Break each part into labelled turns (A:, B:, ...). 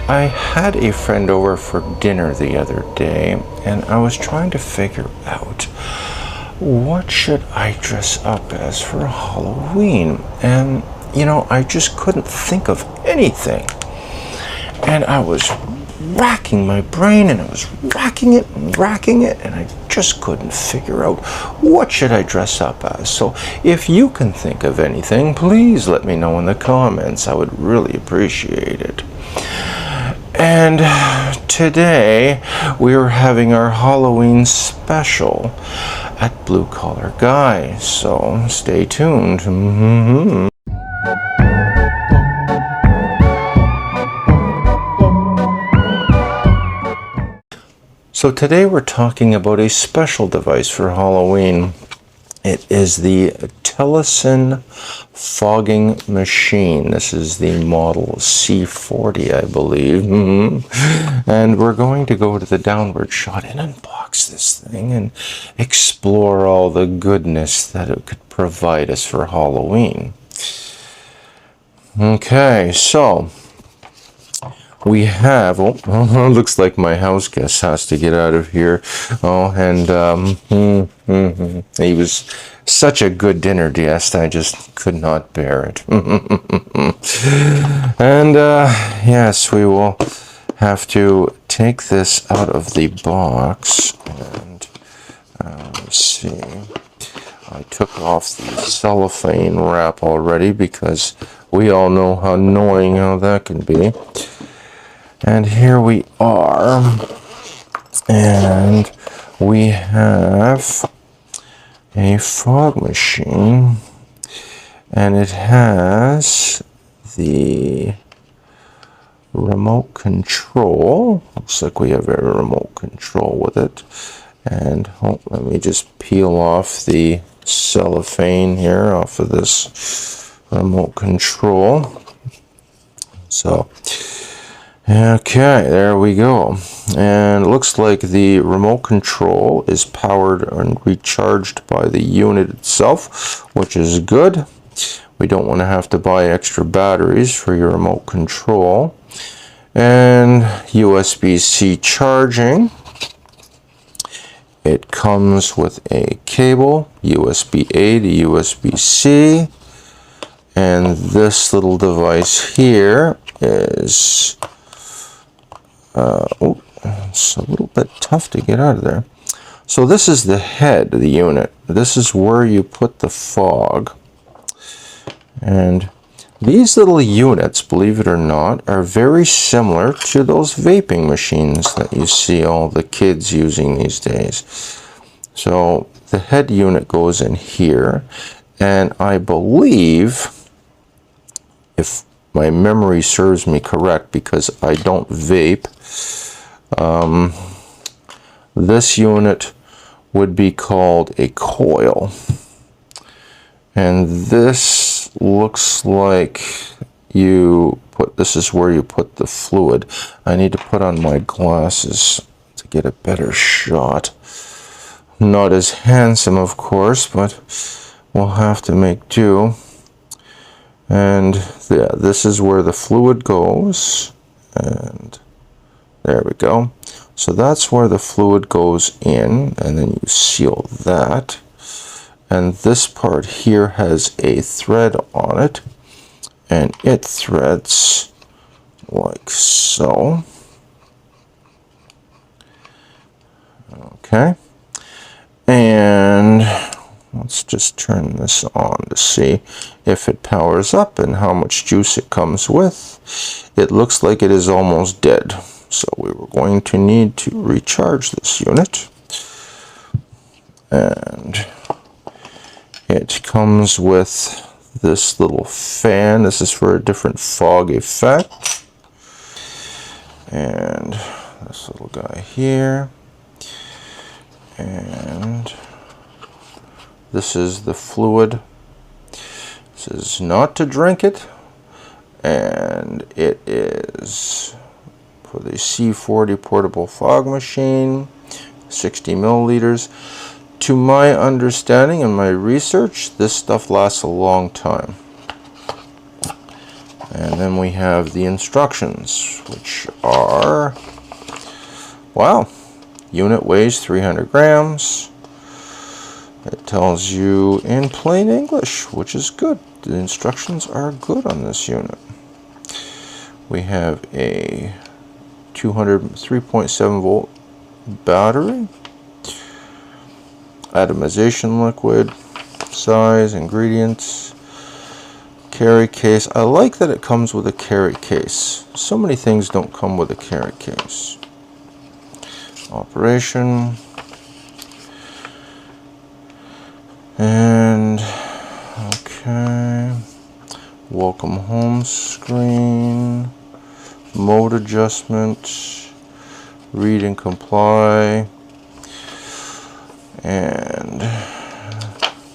A: I had a friend over for dinner the other day, and I was trying to figure out what should I dress up as for Halloween. And, I just couldn't think of anything. And I was racking my brain, and I was racking it, and I just couldn't figure out what should I dress up as. So if you can think of anything, please let me know in the comments. I would really appreciate it. And today we are having our Halloween special at Blue Collar Guy, so stay tuned. So today we're talking about a special device for Halloween. It is the Telesin fogging machine. This is the model C40, I believe. And we're going to go to the downward shot and unbox this thing and explore all the goodness that it could provide us for Halloween. Okay, so we have, looks like my house guest has to get out of here. Oh, and he was such a good dinner guest, I just could not bear it. And yes, we will have to take this out of the box. And let's see. I took off the cellophane wrap already because we all know how annoying how that can be. And here we are, and we have a fog machine, and it has the remote control. Looks like we have a remote control with it. And let me just peel off the cellophane here off of this remote control. So okay, there we go. And it looks like the remote control is powered and recharged by the unit itself, which is good. We don't want to have to buy extra batteries for your remote control. And USB-C charging. It comes with a cable, USB-A to USB-C. And this little device here is it's a little bit tough to get out of there. So this is the head of the unit. This is where you put the fog. And these little units, believe it or not, are very similar to those vaping machines that you see all the kids using these days. So the head unit goes in here, and I believe, if my memory serves me correct, because I don't vape, this unit would be called a coil. And this looks like this is where you put the fluid. I need to put on my glasses to get a better shot. Not as handsome, of course, but we'll have to make do. And yeah, this is where the fluid goes, and there we go. So that's where the fluid goes in, and then you seal that. And this part here has a thread on it, and it threads like so. Okay, and let's just turn this on to see if it powers up and how much juice it comes with. It looks like it is almost dead, so we were going to need to recharge this unit. And it comes with this little fan. This is for a different fog effect. And this little guy here. And this is the fluid. This is not to drink it. And it is for the C40 portable fog machine, 60 milliliters. To my understanding and my research, this stuff lasts a long time. And then we have the instructions, which are, wow, unit weighs 300 grams. It tells you in plain English, which is good. The instructions are good on this unit. We have a 3.7 volt battery, atomization liquid, size, ingredients, carry case. I like that it comes with a carry case. So many things don't come with a carry case. Operation. And okay, welcome home screen, mode adjustment, read and comply, and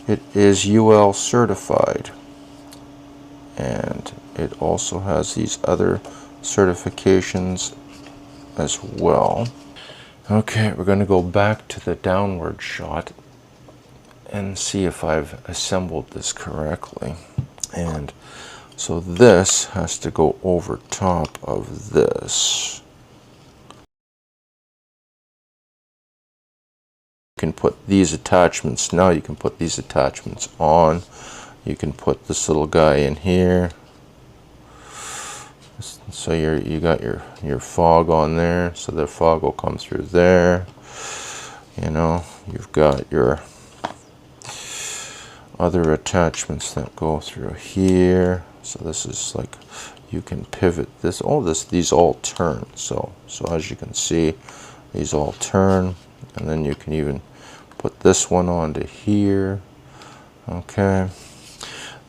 A: it is UL certified, and it also has these other certifications as well. Okay, we're going to go back to the downward shot and see if I've assembled this correctly. And so this has to go over top of this. You can put these attachments, now you can put these attachments on. You can put this little guy in here. So you got your fog on there, so the fog will come through there. You know, you've got your other attachments that go through here. So this is like, you can pivot this. These all turn. So as you can see, these all turn, and then you can even put this one onto here. Okay.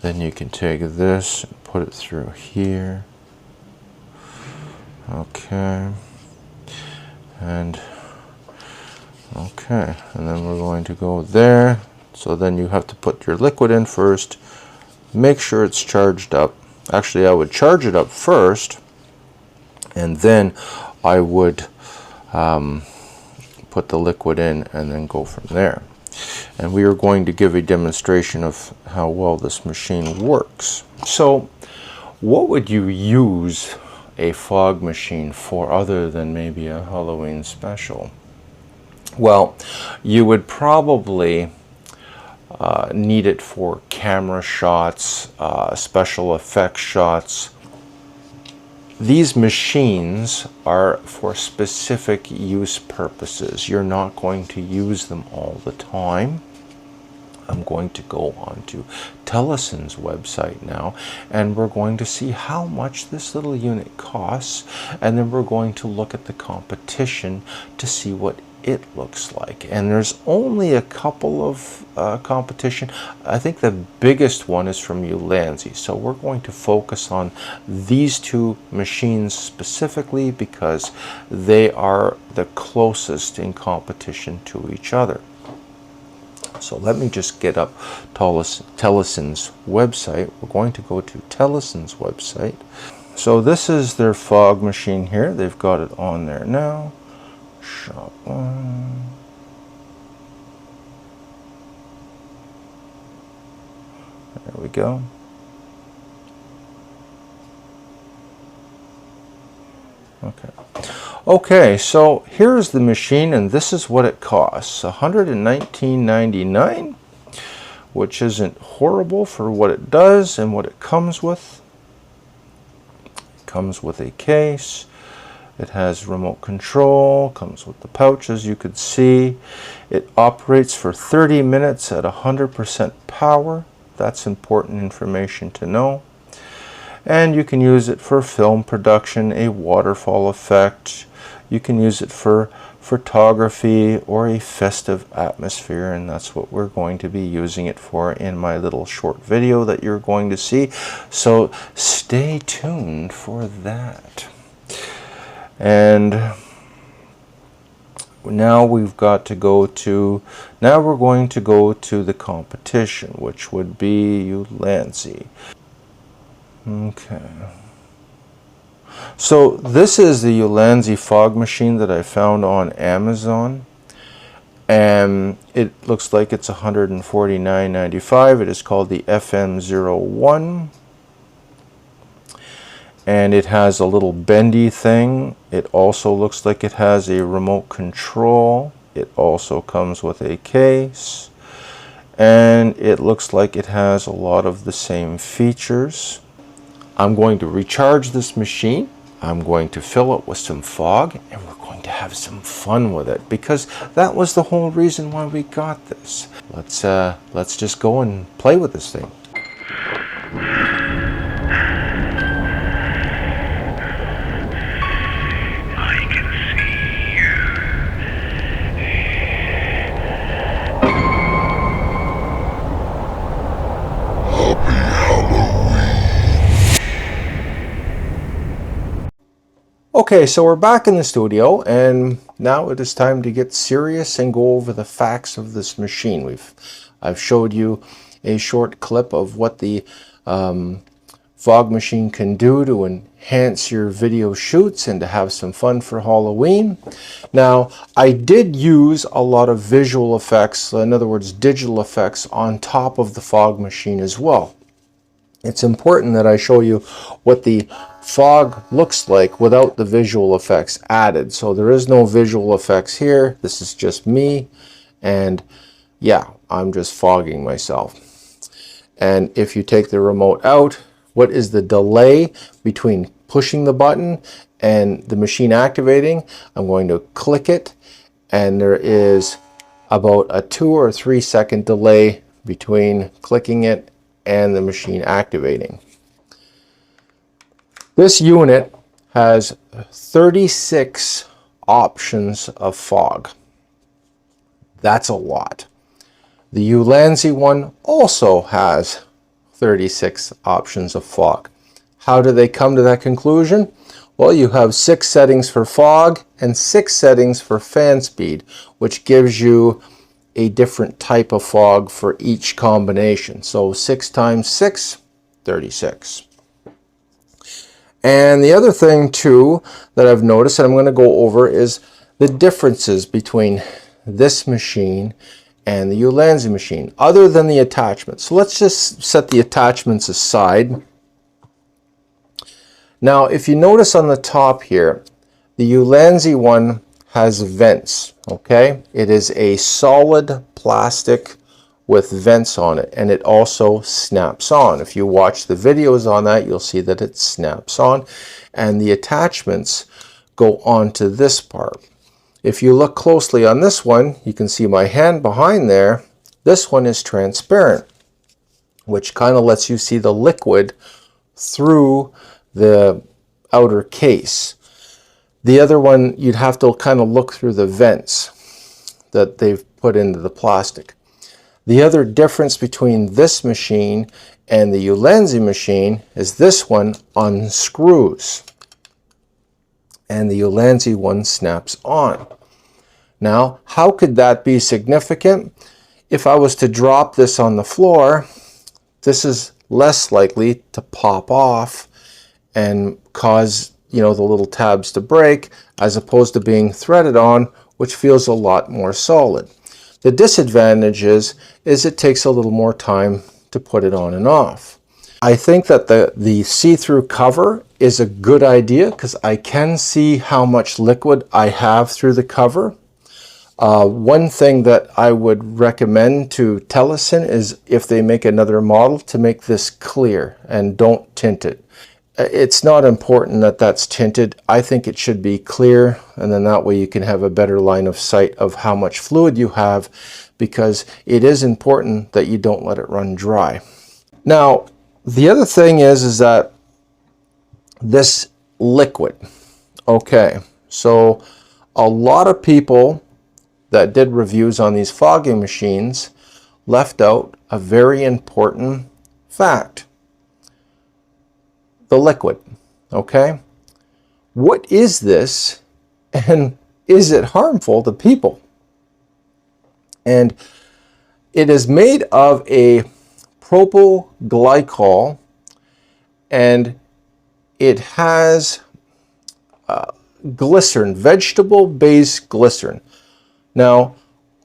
A: Then you can take this and put it through here. Okay. And okay, and then we're going to go there. So then you have to put your liquid in first, make sure it's charged up. Actually, I would charge it up first, and then I would put the liquid in and then go from there. And we are going to give a demonstration of how well this machine works. So what would you use a fog machine for other than maybe a Halloween special? Well, you would probably need it for camera shots, special effects shots. These machines are for specific use purposes. You're not going to use them all the time. I'm going to go on to Telesin's website now, and we're going to see how much this little unit costs, and then we're going to look at the competition to see what it looks like. And there's only a couple of competition. I think the biggest one is from Ulanzi, so we're going to focus on these two machines specifically because they are the closest in competition to each other. So let me just get up Telesin's website. We're going to go to Telesin's website. So this is their fog machine here. They've got it on there now. Shop one. There we go. Okay. Okay, so here's the machine, and this is what it costs. $119.99, which isn't horrible for what it does and what it comes with. It comes with a case. It has remote control, comes with the pouch, as you could see. It operates for 30 minutes at 100% power. That's important information to know. And you can use it for film production, a waterfall effect. You can use it for photography or a festive atmosphere, and that's what we're going to be using it for in my little short video that you're going to see. So stay tuned for that. And now we've got to go to, now we're going to go to the competition, which would be Ulanzi. Okay. So this is the Ulanzi fog machine that I found on Amazon, and it looks like it's $149.95. It is called the FM01. and it has a little bendy thing. It also looks like it has a remote control. It also comes with a case, and it looks like it has a lot of the same features. I'm going to recharge this machine. I'm going to fill it with some fog, and we're going to have some fun with it, because that was the whole reason why we got this. Let's just go and play with this thing. Okay, so we're back in the studio, and now it is time to get serious and go over the facts of this machine. I've showed you a short clip of what the fog machine can do to enhance your video shoots and to have some fun for Halloween. Now, I did use a lot of visual effects, in other words, digital effects, on top of the fog machine as well. It's important that I show you what the fog looks like without the visual effects added. So there is no visual effects here. This is just me, and yeah, I'm just fogging myself. And if you take the remote out, what is the delay between pushing the button and the machine activating? I'm going to click it, and there is about a 2 or 3 second delay between clicking it and the machine activating. This unit has 36 options of fog. That's a lot. The Ulanzi one also has 36 options of fog. How do they come to that conclusion? Well, you have 6 settings for fog and 6 settings for fan speed, which gives you a different type of fog for each combination. So 6 times 6, 36. And the other thing too that I've noticed, and I'm going to go over, is the differences between this machine and the Ulanzi machine, other than the attachments. So let's just set the attachments aside. Now, if you notice on the top here, the Ulanzi one has vents, okay? It is a solid plastic with vents on it, and it also snaps on. If you watch the videos on that, you'll see that it snaps on, and the attachments go onto this part. If you look closely on this one, you can see my hand behind there. This one is transparent, which kind of lets you see the liquid through the outer case. The other one, you'd have to kind of look through the vents that they've put into the plastic. The other difference between this machine and the Ulanzi machine is this one unscrews, and the Ulanzi one snaps on. Now, how could that be significant? If I was to drop this on the floor, this is less likely to pop off and cause, the little tabs to break, as opposed to being threaded on, which feels a lot more solid. The disadvantage is it takes a little more time to put it on and off. I think that the see-through cover is a good idea, because I can see how much liquid I have through the cover. One thing that I would recommend to Telesin is, if they make another model, to make this clear and don't tint it. It's not important that that's tinted. I think it should be clear, and then that way you can have a better line of sight of how much fluid you have, because it is important that you don't let it run dry. Now, the other thing is that this liquid, okay, so a lot of people that did reviews on these fogging machines left out a very important fact. The liquid, okay? What is this, and is it harmful to people? And it is made of a propylglycol, and it has glycerin, vegetable-based glycerin. Now,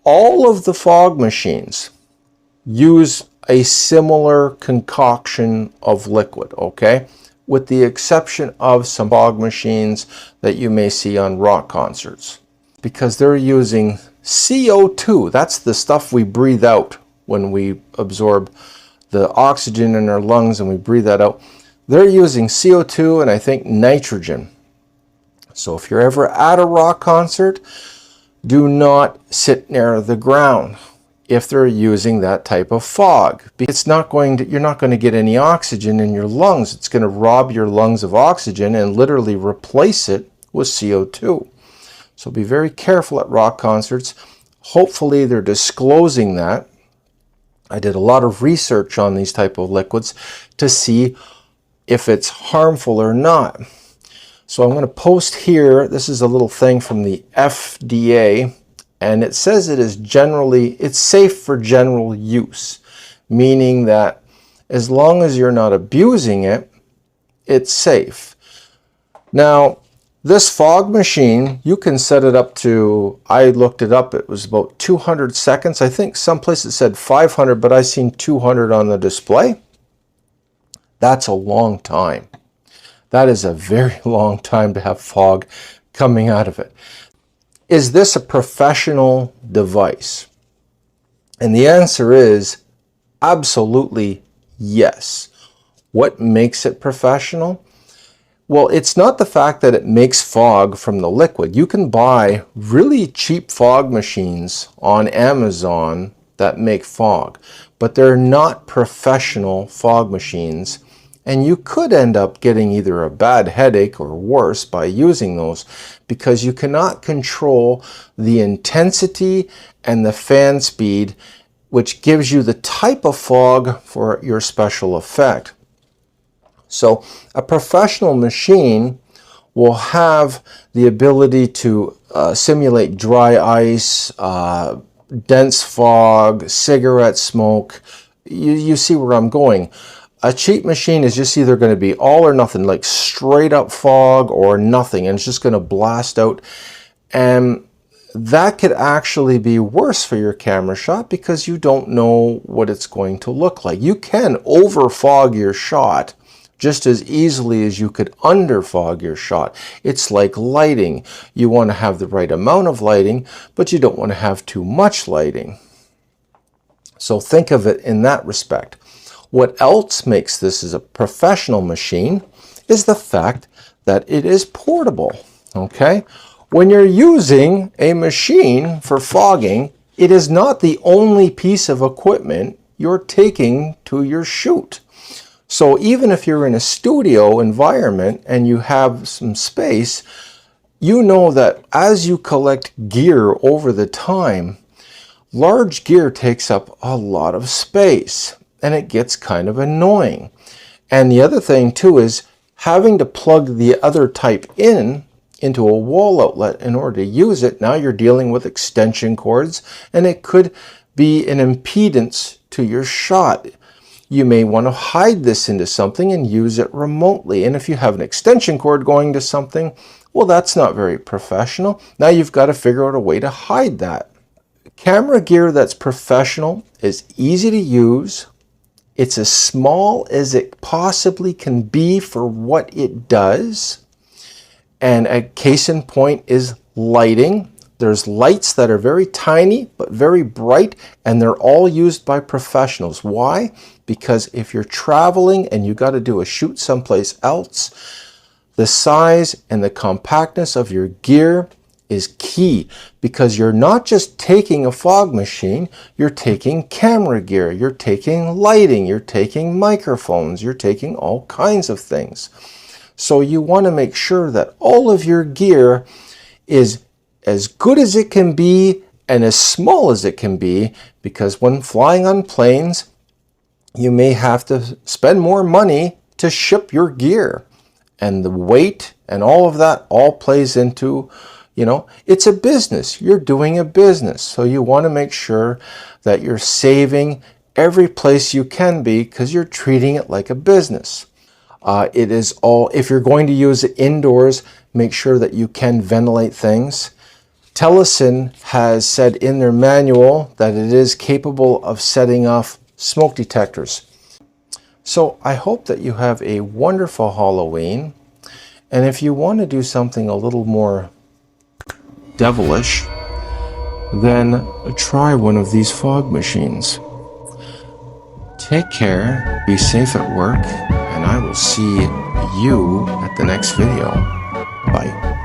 A: all of the fog machines use a similar concoction of liquid, okay? with the exception of some fog machines that you may see on rock concerts, because they're using CO2. That's the stuff we breathe out when we absorb the oxygen in our lungs and we breathe that out. They're using CO2 and I think nitrogen. So if you're ever at a rock concert, do not sit near the ground if they're using that type of fog. It's not going to, you're not going to get any oxygen in your lungs. It's going to rob your lungs of oxygen and literally replace it with CO2. So be very careful at rock concerts. Hopefully they're disclosing that. I did a lot of research on these type of liquids to see if it's harmful or not. So I'm going to post here, this is a little thing from the FDA, and it says it's safe for general use, meaning that as long as you're not abusing it, it's safe. Now, this fog machine, you can set it up to, I looked it up, it was about 200 seconds. I think someplace it said 500, but I seen 200 on the display. That's a long time. That is a very long time to have fog coming out of it. Is this a professional device? And the answer is absolutely yes. What makes it professional? Well, it's not the fact that it makes fog from the liquid. You can buy really cheap fog machines on Amazon that make fog, but they're not professional fog machines. And you could end up getting either a bad headache or worse by using those, because you cannot control the intensity and the fan speed, which gives you the type of fog for your special effect. So a professional machine will have the ability to simulate dry ice, dense fog, cigarette smoke. You see where I'm going. A cheap machine is just either going to be all or nothing, like straight up fog or nothing, and it's just going to blast out. And that could actually be worse for your camera shot because you don't know what it's going to look like. You can over fog your shot just as easily as you could under fog your shot. It's like lighting. You want to have the right amount of lighting, but you don't want to have too much lighting. So think of it in that respect. What else makes this as a professional machine is the fact that it is portable, okay? When you're using a machine for fogging, it is not the only piece of equipment you're taking to your shoot. So even if you're in a studio environment and you have some space, you know that as you collect gear over the time, large gear takes up a lot of space. And it gets kind of annoying. And the other thing too is having to plug the other type into a wall outlet in order to use it. Now you're dealing with extension cords, and it could be an impedance to your shot. You may want to hide this into something and use it remotely. And if you have an extension cord going to something, well, that's not very professional. Now you've got to figure out a way to hide that. Camera gear that's professional is easy to use. It's as small as it possibly can be for what it does. And a case in point is lighting. There's lights that are very tiny but very bright, and they're all used by professionals. Why? Because if you're traveling and you got to do a shoot someplace else, the size and the compactness of your gear is key, because you're not just taking a fog machine, you're taking camera gear, you're taking lighting, you're taking microphones, you're taking all kinds of things. So you want to make sure that all of your gear is as good as it can be and as small as it can be, because when flying on planes, you may have to spend more money to ship your gear. And the weight and all of that all plays into, it's a business. You're doing a business. So you want to make sure that you're saving every place you can be, because you're treating it like a business. It is all, if you're going to use it indoors, make sure that you can ventilate things. Telesin has said in their manual that it is capable of setting off smoke detectors. So I hope that you have a wonderful Halloween. And if you want to do something a little more devilish, then try one of these fog machines. Take care, be safe at work, and I will see you at the next video. Bye.